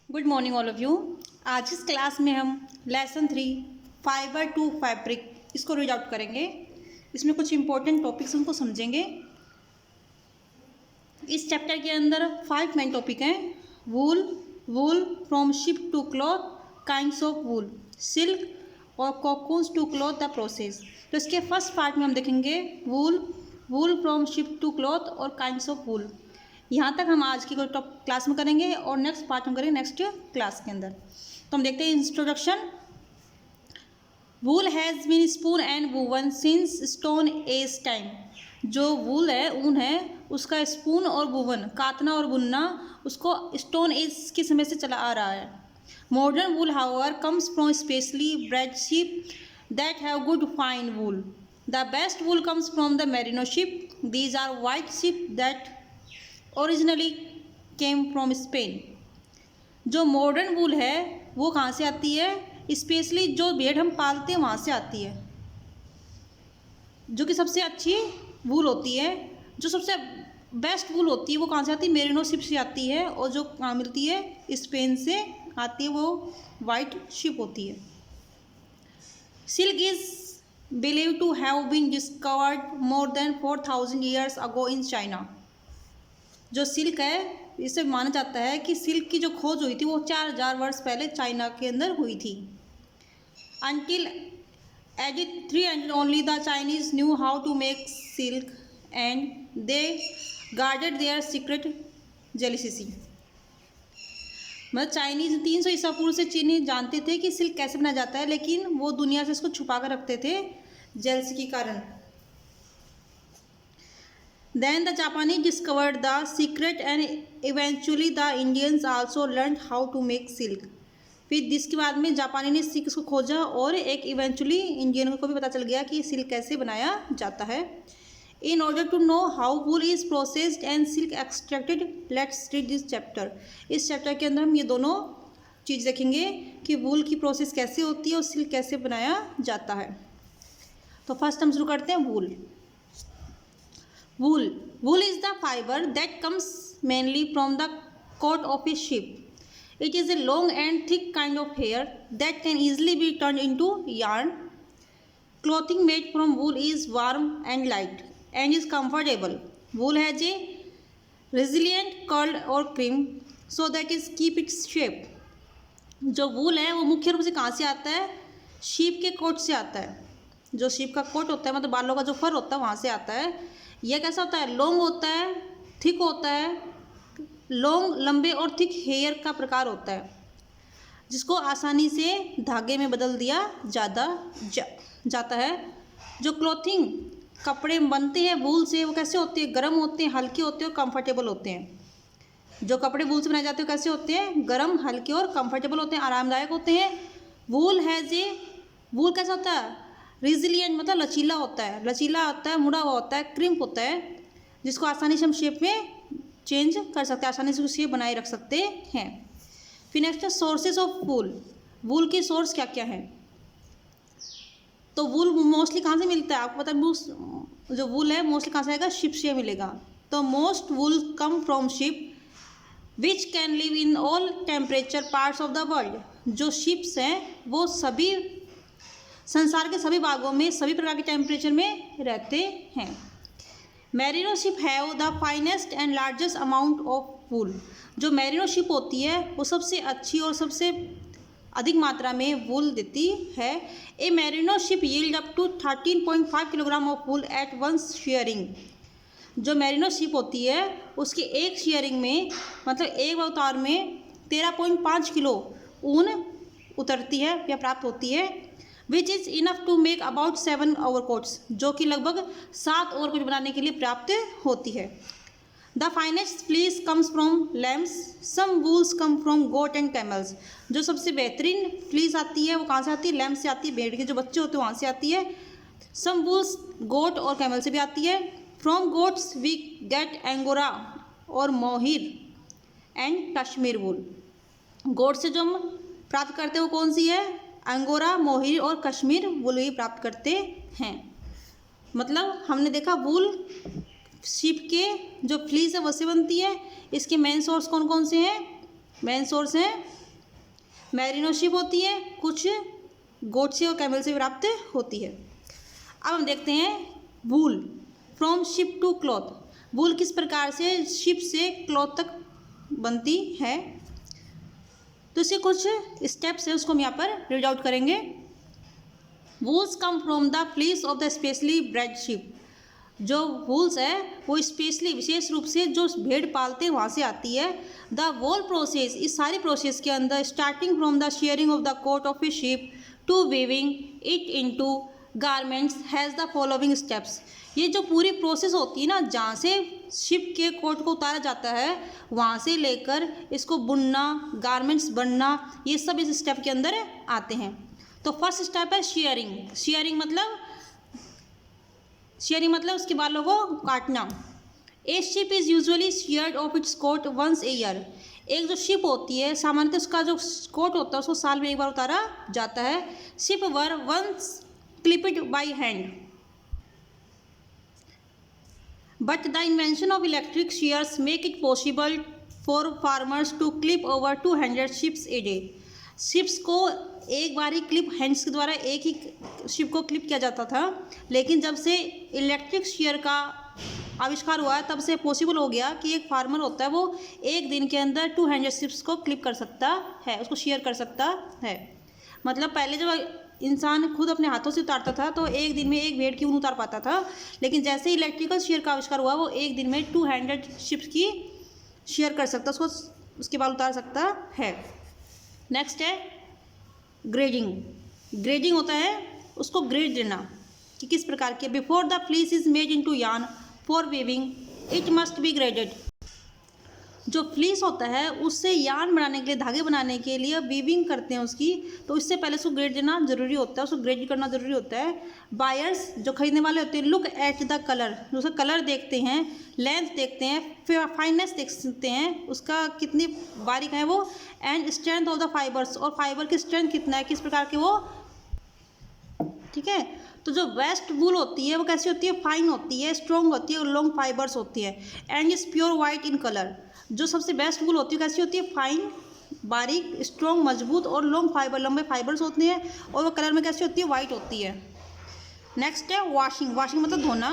Good morning all of you. आज इस class में हम लेसन 3 फाइबर टू फैब्रिक इसको रीड आउट करेंगे। इसमें कुछ इंपॉर्टेंट टॉपिक्स उनको समझेंगे। इस चैप्टर के अंदर 5 मेन टॉपिक हैं। Wool, wool from sheep to cloth, kinds of wool, silk और cocoons to cloth the process. तो इसके फर्स्ट पार्ट में हम देखेंगे wool, wool from sheep to cloth और काइंड्स ऑफ वूल। यहाँ तक हम आज की क्लास में करेंगे और नेक्स्ट पार्ट हम करेंगे नेक्स्ट क्लास के अंदर। तो हम देखते हैं introduction. Wool has been spun and woven since stone age time. जो वूल है, ऊन है, उसका स्पून और वूवन, काटना और बुनना, उसको स्टोन एज के समय से चला आ रहा है। Modern wool however comes from specially bred sheep that have good fine wool. The best wool comes from the merino sheep. These are white sheep that originally came from Spain. जो modern wool है वो कहाँ से आती है? Specially जो भेड़ हम पालते हैं वहाँ से आती है, जो कि सबसे अच्छी वूल होती है। जो सबसे बेस्ट वूल होती है वो कहाँ से आती है? मेरिनो शिप से आती है। और जो कहाँ मिलती है? स्पेन से आती है, वो वाइट शिप होती है। Silk is believed to have been discovered more than 4000 years ago in China. जो सिल्क है, इसे माना जाता है कि सिल्क की जो खोज हुई थी वो 4000 वर्ष पहले चाइना के अंदर हुई थी। Until AD 300 only the Chinese knew how to make silk and they guarded their secret jealousy। मतलब चाइनीज 300 ईसा पूर्व से चीनी जानते थे कि सिल्क कैसे बनाया जाता है, लेकिन वो दुनिया से इसको छुपा कर रखते थे जेलसी के कारण। Then the Japanese discovered the secret and eventually the Indians also learned how to make silk। फिर जिसके बाद में जापानी ने सिल्क को खोजा और एक इवेंचुअली इंडियन को भी पता चल गया कि सिल्क कैसे बनाया जाता है। In order to know how wool is processed and silk extracted, let's read this chapter। इस चैप्टर के अंदर हम ये दोनों चीज़ देखेंगे कि वूल की प्रोसेस कैसे होती है और सिल्क कैसे बनाया जाता है। तो फर्स्ट हम शुरू करते हैं वूल। Wool. Wool is the fiber that comes mainly from the coat of a sheep. It is a long and thick kind of hair that can easily be turned into yarn. Clothing made from wool is warm and light and is comfortable. Wool has a resilient curl or cream so that it keep its shape. जो wool है वो मुख्य रूप से कहाँ से आता है? शीप के कोट से आता है। जो शीप का कोट होता है, मतलब बालों का जो फर होता है, वहाँ से आता है। यह कैसा होता है? लॉन्ग होता है, थिक होता है। लॉन्ग, लंबे और थिक हेयर का प्रकार होता है, जिसको आसानी से धागे में बदल दिया जाता है। जो क्लॉथिंग कपड़े बनते हैं वूल से, वो कैसे होते हैं? गर्म होते हैं, हल्के होते हैं और कंफर्टेबल होते हैं। जो कपड़े वूल से बनाए जाते हैं कैसे होते हैं? गर्म, हल्के और कंफर्टेबल होते हैं, आरामदायक होते हैं। वूल कैसा होता है? रिजिलियंट, मतलब लचीला होता है, मुड़ा हुआ होता है, क्रिम्प होता है, जिसको आसानी से हम शेप में चेंज कर सकते हैं, आसानी से उसकी शेप बनाए रख सकते हैं। फिर नेक्स्ट है सोर्सेज ऑफ वूल। वूल के सोर्स क्या क्या हैं? तो वूल मोस्टली कहाँ से मिलता है? आपको पता है जो वूल है मोस्टली कहाँ से आएगा? शिप से मिलेगा। तो most wool come from ship which can live in all temperature parts of the world. जो शिप्स हैं वो सभी संसार के सभी भागों में, सभी प्रकार के टेम्परेचर में रहते हैं। Merino sheep have the finest and largest amount of wool. जो मैरिनो शिप होती है वो सबसे अच्छी और सबसे अधिक मात्रा में वूल देती है। A merino sheep yield up to 13.5 kilogram of wool at once shearing. जो मैरिनो शिप होती है उसके एक शेयरिंग में, मतलब एक अवतार में 13.5 किलो ऊन उतरती है या प्राप्त होती है। Which is enough to make about 7 overcoats, जो कि लगभग 7 ओवरकोट बनाने के लिए प्राप्त होती है। The finest fleece comes from lambs, some wools come from goat and camels. जो सबसे बेहतरीन फ्लीस आती है वो कहाँ से आती है? लैम्प से आती है, भेड़ के जो बच्चे होते हैं वहाँ से आती है। सम वूल्स गोट और कैमल से भी आती है। From goats we get angora और मोहिर एंड कश्मीर वूल। गोट से जो हम प्राप्त करते हैं वो कौन सी है? अंगोरा, मोहिर और कश्मीर वूल भी प्राप्त करते हैं। मतलब हमने देखा वूल शीप के जो फ्लीस है वो से बनती है। इसके मेन सोर्स कौन कौन से हैं? मेन सोर्स हैं मैरिनो शिप होती है, कुछ गोट से और कैमल से प्राप्त होती है। अब हम देखते हैं वूल फ्रॉम शिप टू क्लॉथ। वूल किस प्रकार से शिप से क्लॉथ तक बनती है, तो इसके कुछ स्टेप्स है उसको हम यहाँ पर रीड आउट करेंगे। Wools come from the fleece of the specially bred ship. जो वूल्स है वो स्पेशली विशेष रूप से जो भेड़ पालते हैं वहाँ से आती है। द वोल प्रोसेस, इस सारी प्रोसेस के अंदर starting from the shearing of the coat of a sheep to weaving it into garments has the following steps. ये जो पूरी प्रोसेस होती है ना, जहाँ से शिप के कोट को उतारा जाता है वहाँ से लेकर इसको बुनना, गारमेंट्स बनना, ये सब इस स्टेप के अंदर आते हैं। तो फर्स्ट स्टेप है शेयरिंग। शेयरिंग मतलब उसके बालों को काटना। A sheep is usually sheared off its coat once a year. एक जो शिप होती है सामान्यतः उसका जो कोट होता है उसको साल में एक बार उतारा जाता है। Sheep were once clipped by hand, but the invention of electric shears make it possible for farmers to clip over 200 sheeps a day. Sheeps को एक बार ही क्लिप हैंड्स के द्वारा एक ही शिप को क्लिप किया जाता था, लेकिन जब से इलेक्ट्रिक shear का आविष्कार हुआ है तब से पॉसिबल हो गया कि एक फार्मर होता है वो एक दिन के अंदर 200 शिप्स को क्लिप कर सकता है, उसको शेयर कर सकता है। मतलब पहले जब इंसान खुद अपने हाथों से उतारता था तो एक दिन में एक भेड़ की ऊन उतार पाता था, लेकिन जैसे इलेक्ट्रिकल शेयर का आविष्कार हुआ वो एक दिन में 200 शिप्स की शेयर कर सकता, उसको उसके बाद उतार सकता है। नेक्स्ट है ग्रेडिंग। ग्रेडिंग होता है उसको ग्रेड देना कि किस प्रकार के। Before the fleece is made into yarn for weaving it must be graded. जो फ्लीस होता है उससे यार्न बनाने के लिए, धागे बनाने के लिए वीविंग करते हैं उसकी, तो इससे पहले उसको ग्रेड देना जरूरी होता है, उसको ग्रेड करना जरूरी होता है। बायर्स जो खरीदने वाले होते हैं लुक एट द कलर, उसका कलर देखते हैं, लेंथ देखते हैं, फिर फाइननेस देख सकते हैं उसका कितनी बारीक है वो, and strength of the fibres, और फाइबर की स्ट्रेंथ कितना है, किस प्रकार के वो, ठीक है। तो जो वेस्ट वूल होती है वो कैसी होती है, फाइन होती है, स्ट्रॉन्ग होती है और लॉन्ग फाइबर्स होती है, and is pure white in colour. जो सबसे बेस्ट वूल होती है कैसी होती है, फाइन, बारीक, स्ट्रॉन्ग, मजबूत और लॉन्ग फाइबर, लंबे फाइबर्स होते हैं, और वो कलर में कैसी होती है, वाइट होती है। नेक्स्ट है वॉशिंग। वॉशिंग मतलब धोना।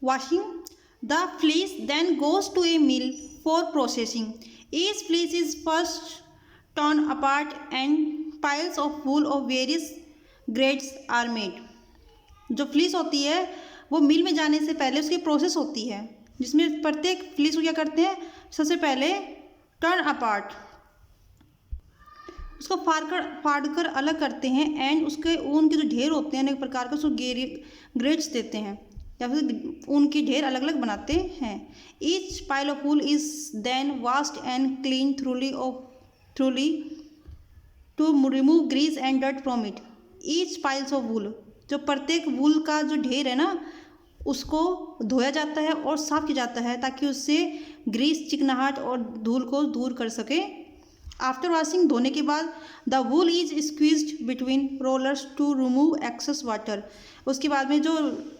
Washing the fleece then goes to a mill for processing. Each fleece is first torn apart and piles of wool of various grades are made। जो फ्लीस होती है वो मिल में जाने से पहले उसकी प्रोसेस होती है, जिसमें प्रत्येक फ्लीस को क्या करते हैं, सबसे पहले टर्न अपार्ट, उसको फाड़ कर अलग करते हैं, एंड उसके ऊन के जो ढेर होते हैं अनेक प्रकार के उसको ग्रेड्स देते हैं, या फिर ऊन के ढेर अलग अलग बनाते हैं। Each pile of wool is then washed and clean thoroughly to remove grease and dirt from it. Each piles of wool, जो प्रत्येक वूल का जो ढेर है ना उसको धोया जाता है और साफ किया जाता है ताकि उससे ग्रीस, चिकनाहट और धूल को दूर कर सके। आफ्टर वॉशिंग, धोने के बाद, the wool is squeezed between rollers to remove excess water. उसके बाद में जो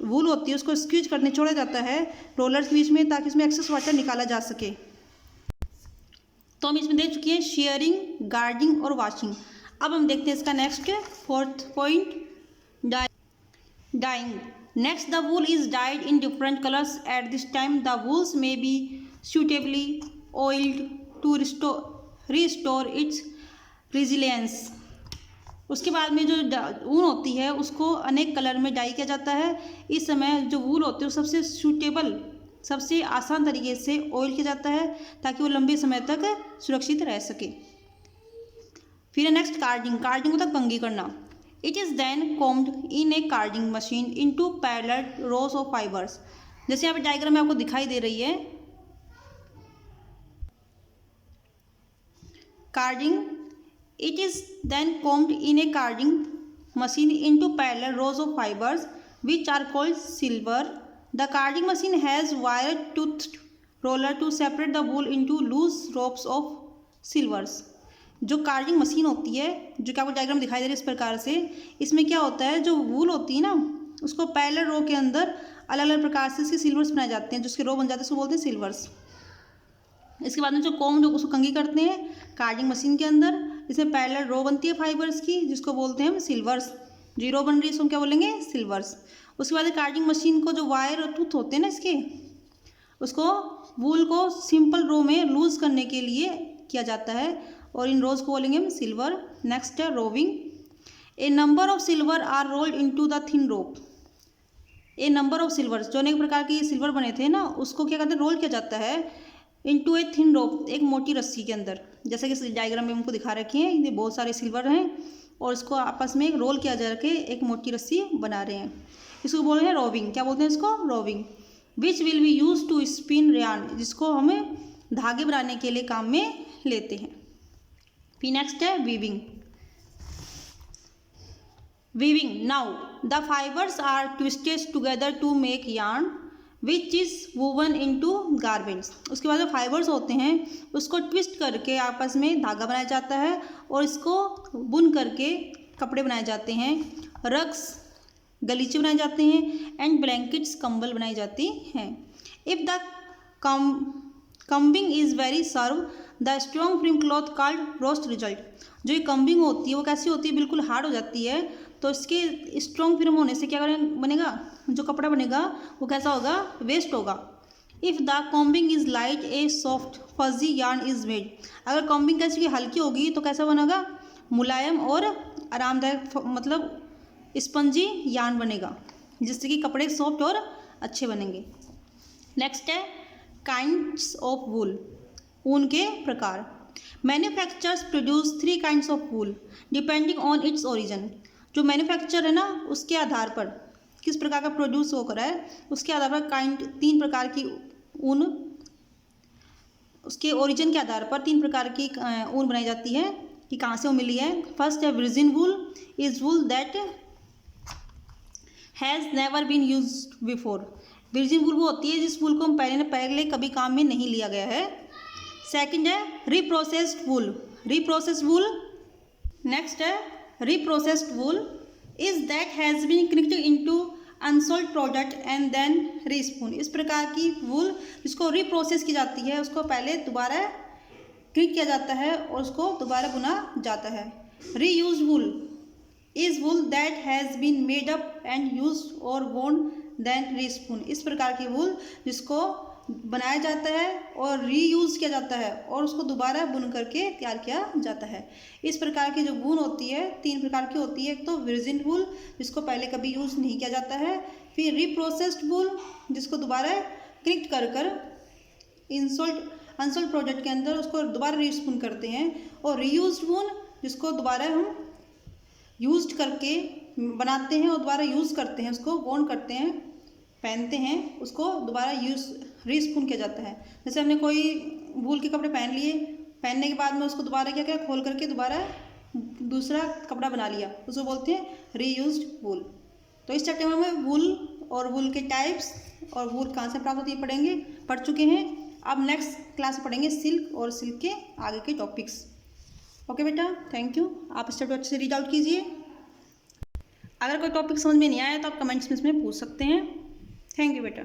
वूल होती है उसको स्क्वीज करने छोड़ा जाता है रोलर्स के बीच में ताकि इसमें एक्सेस वाटर निकाला जा सके। तो हम इसमें देख चुके हैं शेयरिंग, गार्डिंग और वॉशिंग। अब हम देखते हैं इसका next fourth point, dyeing. Next, the wool is dyed in different colours at this time. The wools may be suitably oiled to restore its resilience। उसके बाद में जो ऊन होती है उसको अनेक कलर में डाई किया जाता है। इस समय जो वूल होती है वो सबसे सूटेबल, सबसे आसान तरीके से ऑयल किया जाता है ताकि वो लंबे समय तक सुरक्षित रह सके। फिर नेक्स्ट कार्डिंग। कार्डिंग मतलब कंघी करना। It is then combed in a carding machine into parallel rows of fibres. जैसे यहाँ पे डायग्राम में आपको दिखाई दे रही है, carding, it is then combed in a carding machine into parallel rows of fibers which are called silver। The carding machine has wire toothed roller to separate the wool into loose ropes of silvers। जो carding machine होती है, जो कि आपको diagram दिखाई दे रही है इस प्रकार से, इसमें क्या होता है, जो वूल होती है ना उसको पैरेलल रो के अंदर अलग अलग प्रकार से इसके सिल्वर्स बनाए जाते हैं, जिसके रो बन जाते हैं उसको बोलते हैं सिल्वर्स। इसके बाद में जो कॉम जो उसको कंघी करते हैं कार्डिंग मशीन के अंदर, इसमें पैरेलल रो बनती है फाइबर्स की जिसको बोलते हैं हम सिल्वर्स। जो रो बन रही है इसको क्या बोलेंगे, सिल्वर्स। उसके बाद कार्डिंग मशीन को जो वायर और टूथ होते हैं ना इसके, उसको वूल को सिंपल रो में लूज करने के लिए किया जाता है और इन रोज को बोलेंगे हम सिल्वर। नेक्स्ट है roving. A number of sliver are rolled into the thin rope. A number of sliver, जो अनेक प्रकार के सिल्वर बने थे ना उसको क्या कहते हैं, रोल किया जाता है इनटू ए थिन रोप, एक मोटी रस्सी के अंदर। जैसे कि डायग्राम में हमको दिखा रखी है, ये बहुत सारे सिल्वर हैं और इसको आपस में रोल किया जा के एक मोटी रस्सी बना रहे हैं। इसको बोल रहे हैं रोविंग। क्या बोलते हैं इसको, roving. Which will be use to spin rayon, जिसको हमें धागे बनाने के लिए काम में लेते हैं। फिर नेक्स्ट है weaving. Weaving, now the fibres are twisted together to make yarn which is woven into garments. उसके बाद जो फाइबर्स होते हैं उसको ट्विस्ट करके आपस में धागा बनाया जाता है और इसको बुन करके कपड़े बनाए जाते हैं। रग्स, गलीचे बनाए जाते हैं एंड ब्लैंकेट्स, कंबल बनाई जाती हैं। If the combing is very serve the strong frame cloth called roast result. जो ये कम्बिंग होती है वो कैसी होती है, बिल्कुल हार्ड हो जाती है, तो इसके स्ट्रॉन्ग फिल्म होने से क्या बनेगा, जो कपड़ा बनेगा वो कैसा होगा, वेस्ट होगा। If the combing is light A soft fuzzy yarn is made. अगर कॉम्बिंग कैसी की हल्की होगी तो कैसा बनेगा, मुलायम और आरामदायक, मतलब स्पंजी यार्न बनेगा, जिससे कि कपड़े सॉफ्ट और अच्छे बनेंगे। नेक्स्ट है काइंड्स ऑफ वूल, ऊन के प्रकार। Manufacturers produce 3 kinds of wool depending on its origin. जो मैन्युफैक्चर है ना उसके आधार पर किस प्रकार का प्रोड्यूस हो रहा है उसके आधार पर काइंड 3 प्रकार की ऊन, उसके ओरिजिन के आधार पर 3 प्रकार की ऊन बनाई जाती है कि कहाँ से वो मिली है। फर्स्ट है virgin wool, is wool that has never been used before. Virgin wool वो होती है जिस वूल को हम पहले कभी काम में नहीं लिया गया है। सेकंड है रीप्रोसेस्ड वूल, रीप्रोसेस्ड वूल। नेक्स्ट है reprocessed wool is that has been connected into unsold product and then respun. इस प्रकार की वूल जिसको रीप्रोसेस की जाती है उसको पहले दोबारा क्लिक किया जाता है और उसको दोबारा बुना जाता है। Reuse wool is wool that has been made up and use or worn then respun. इस प्रकार की वूल जिसको बनाया जाता है और रीयूज़ किया जाता है और उसको दोबारा बुन करके तैयार किया जाता है। इस प्रकार की जो वूल होती है 3 प्रकार की होती है। एक तो वर्जिन वूल जिसको पहले कभी यूज़ नहीं किया जाता है, फिर रीप्रोसेस्ड वूल जिसको दोबारा कनेक्ट कर कर अनसोल्ड प्रोडक्ट के अंदर उसको दोबारा रीस्पून करते हैं, और रीयूज्ड वूल जिसको दोबारा हम यूज करके बनाते हैं और दोबारा यूज़ करते हैं, उसको वॉन करते हैं, पहनते हैं, उसको दोबारा रीस्पून किया जाता है। जैसे हमने कोई वूल के कपड़े पहन लिए, पहनने के बाद में उसको दोबारा क्या किया, खोल करके दोबारा दूसरा कपड़ा बना लिया, उसको बोलते हैं रीयूज्ड वूल। तो इस चैप्टर में हमें वूल और वूल के टाइप्स और वूल कहाँ से प्राप्त होती है पढ़ चुके हैं। अब नेक्स्ट क्लास में पढ़ेंगे सिल्क और सिल्क के आगे के टॉपिक्स। ओके बेटा, थैंक यू। आप इस चैप्टर अच्छे से रीड आउट कीजिए। अगर कोई टॉपिक समझ में नहीं आया तो आप कमेंट्स में इसमें पूछ सकते हैं। थैंक यू बेटा।